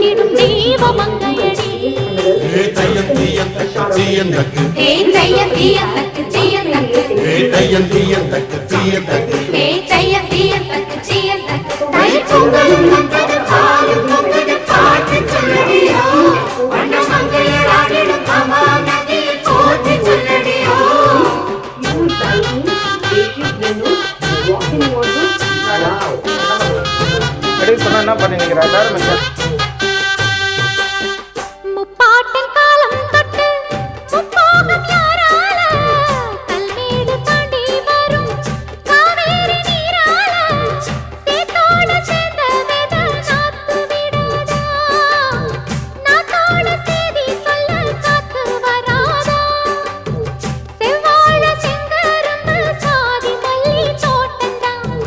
விளங்கிடும் தெய்வ மங்கையடி தையம் தீயம் தக்கு தீயம் தக்கு தையம் தீயம் தக்கு தீயம் தக்கு தையம் தீயம் தக்கு தீயம் தக்கு தையம் தீயம் தக்கு தீயம் தக்கு தை பொங்கலும் வந்தது பாலும் பொங்கது பாட்டு சொல்லடியோ வண்ண மங்கையர் ஆடிடும் மாமா நதியில் போற்றி சொல்லடியோ சொன்னா என்ன பண்ணி நினைக்கிறேன்